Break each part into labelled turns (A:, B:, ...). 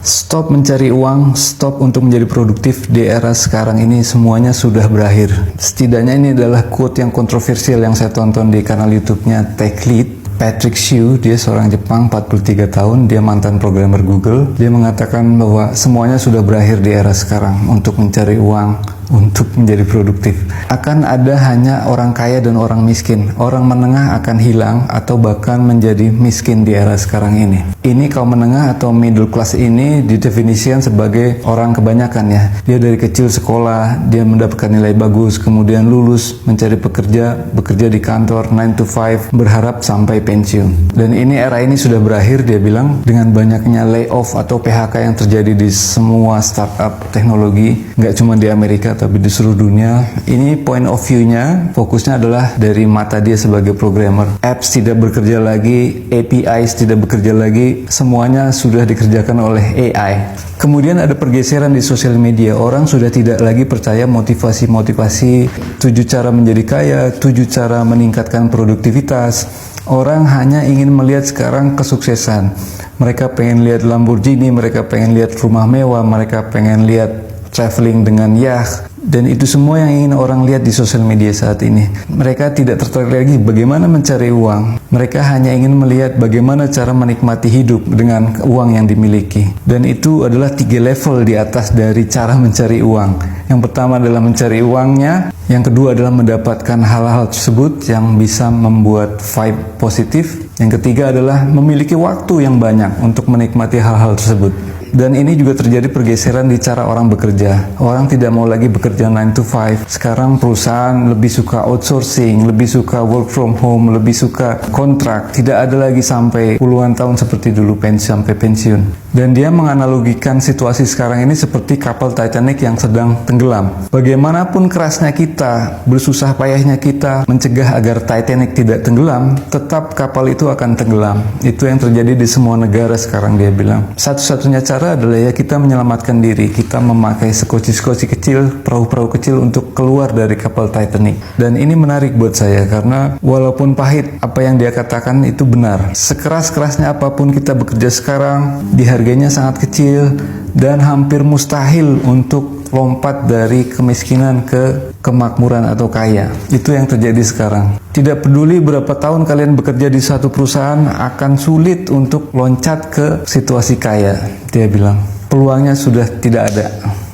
A: Stop mencari uang, stop untuk menjadi produktif di era sekarang ini, semuanya sudah berakhir. Setidaknya ini adalah quote yang kontroversial yang saya tonton di kanal YouTube-nya TechLead. Patrick Hsu, dia seorang Jepang, 43 tahun, dia mantan programmer Google. Dia mengatakan bahwa semuanya sudah berakhir di era sekarang untuk mencari uang, untuk menjadi produktif. Akan ada hanya orang kaya dan orang miskin. Orang menengah akan hilang atau bahkan menjadi miskin di era sekarang ini. Ini kaum menengah atau middle class ini didefinisikan sebagai orang kebanyakan ya. Dia dari kecil sekolah, dia mendapatkan nilai bagus, kemudian lulus, mencari bekerja di kantor 9 to 5, berharap sampai pensiun. Dan ini era ini sudah berakhir, dia bilang, dengan banyaknya layoff atau PHK yang terjadi di semua startup teknologi, nggak cuma di Amerika tapi di seluruh dunia. Ini point of view-nya, fokusnya adalah dari mata dia sebagai programmer. Apps tidak bekerja lagi, APIs tidak bekerja lagi, semuanya sudah dikerjakan oleh AI. Kemudian ada pergeseran di sosial media. Orang sudah tidak lagi percaya motivasi-motivasi 7 cara menjadi kaya, 7 cara meningkatkan produktivitas. Orang hanya ingin melihat sekarang kesuksesan. Mereka pengen lihat Lamborghini, mereka pengen lihat rumah mewah, mereka pengen lihat traveling dengan yacht. Dan itu semua yang ingin orang lihat di sosial media saat ini. Mereka tidak tertarik lagi bagaimana mencari uang. Mereka hanya ingin melihat bagaimana cara menikmati hidup dengan uang yang dimiliki. Dan itu adalah 3 level di atas dari cara mencari uang. Yang pertama adalah mencari uangnya. Yang kedua adalah mendapatkan hal-hal tersebut yang bisa membuat vibe positif. Yang ketiga adalah memiliki waktu yang banyak untuk menikmati hal-hal tersebut. Dan ini juga terjadi pergeseran di cara orang bekerja. Orang tidak mau lagi bekerja 9 to 5. Sekarang perusahaan lebih suka outsourcing, lebih suka work from home, lebih suka kontrak. Tidak ada lagi sampai puluhan tahun seperti dulu sampai pensiun. Dan dia menganalogikan situasi sekarang ini seperti kapal Titanic yang sedang tenggelam. Bagaimanapun kerasnya kita, bersusah payahnya kita mencegah agar Titanic tidak tenggelam, tetap kapal itu akan tenggelam. Itu yang terjadi di semua negara sekarang, dia bilang. Satu-satunya cara adalah ya kita menyelamatkan diri. Kita memakai sekoci-sekoci kecil, perahu-perahu kecil untuk keluar dari kapal Titanic. Dan ini menarik buat saya karena walaupun pahit, apa yang dia katakan itu benar. Sekeras-kerasnya apapun kita bekerja sekarang, dihargainya sangat kecil dan hampir mustahil untuk lompat dari kemiskinan ke kemakmuran atau kaya. Itu yang terjadi sekarang. Tidak peduli berapa tahun kalian bekerja di satu perusahaan, akan sulit untuk loncat ke situasi kaya, dia bilang. Peluangnya sudah tidak ada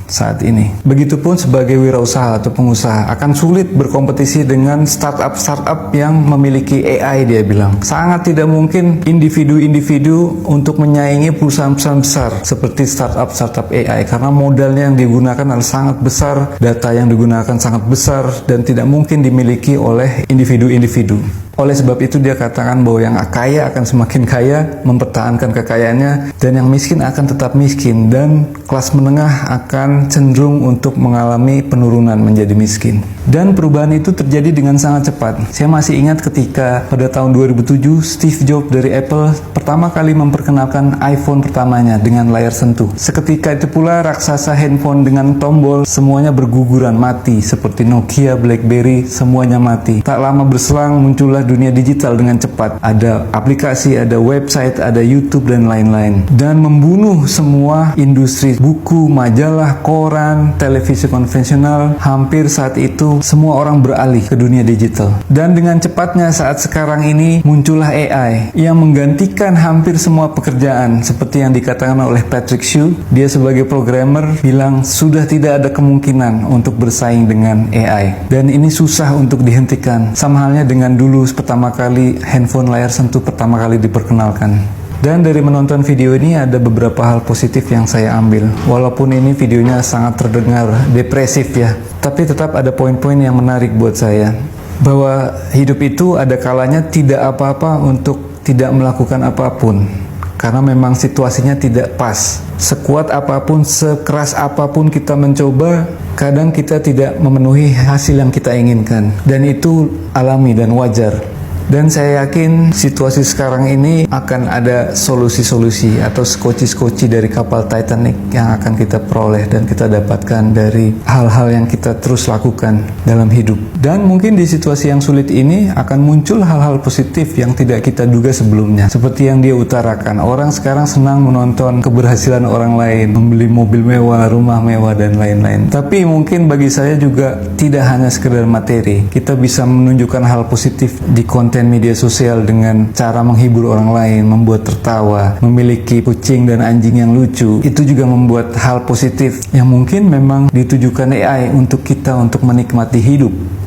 A: saat ini. Begitupun sebagai wirausaha atau pengusaha, akan sulit berkompetisi dengan startup yang memiliki AI, dia bilang. Sangat tidak mungkin individu-individu untuk menyaingi perusahaan-perusahaan besar seperti startup AI, karena modalnya yang digunakan adalah sangat besar, data yang digunakan sangat besar, dan tidak mungkin dimiliki oleh individu-individu. Oleh sebab itu dia katakan bahwa yang kaya akan semakin kaya, mempertahankan kekayaannya, dan yang miskin akan tetap miskin, dan kelas menengah akan cenderung untuk mengalami penurunan menjadi miskin. Dan perubahan itu terjadi dengan sangat cepat. Saya masih ingat ketika pada tahun 2007 Steve Jobs dari Apple pertama kali memperkenalkan iPhone pertamanya dengan layar sentuh. Seketika itu pula raksasa handphone dengan tombol semuanya berguguran mati, seperti Nokia, BlackBerry, semuanya mati. Tak lama berselang muncullah dunia digital dengan cepat. Ada aplikasi, ada website, ada YouTube dan lain-lain. Dan membunuh semua industri buku, majalah, koran, televisi konvensional. Hampir saat itu semua orang beralih ke dunia digital. Dan dengan cepatnya saat sekarang ini muncullah AI yang menggantikan hampir semua pekerjaan. Seperti yang dikatakan oleh Patrick Hsu, dia sebagai programmer bilang sudah tidak ada kemungkinan untuk bersaing dengan AI. Dan ini susah untuk dihentikan. Sama halnya dengan dulu pertama kali handphone layar sentuh pertama kali diperkenalkan. Dan dari menonton video ini ada beberapa hal positif yang saya ambil. Walaupun ini videonya sangat terdengar depresif ya, tapi tetap ada poin-poin yang menarik buat saya. Bahwa hidup itu ada kalanya tidak apa-apa untuk tidak melakukan apapun. Karena memang situasinya tidak pas. Sekuat apapun, sekeras apapun kita mencoba, kadang kita tidak memenuhi hasil yang kita inginkan. Dan itu alami dan wajar. Dan saya yakin situasi sekarang ini akan ada solusi-solusi atau skoci-skoci dari kapal Titanic yang akan kita peroleh dan kita dapatkan dari hal-hal yang kita terus lakukan dalam hidup. Dan mungkin di situasi yang sulit ini akan muncul hal-hal positif yang tidak kita duga sebelumnya. Seperti yang dia utarakan, orang sekarang senang menonton keberhasilan orang lain, membeli mobil mewah, rumah mewah, dan lain-lain. Tapi mungkin bagi saya juga tidak hanya sekedar materi. Kita bisa menunjukkan hal positif di konten media sosial dengan cara menghibur orang lain, membuat tertawa, memiliki kucing dan anjing yang lucu. Itu juga membuat hal positif yang mungkin memang ditujukan AI untuk kita untuk menikmati hidup.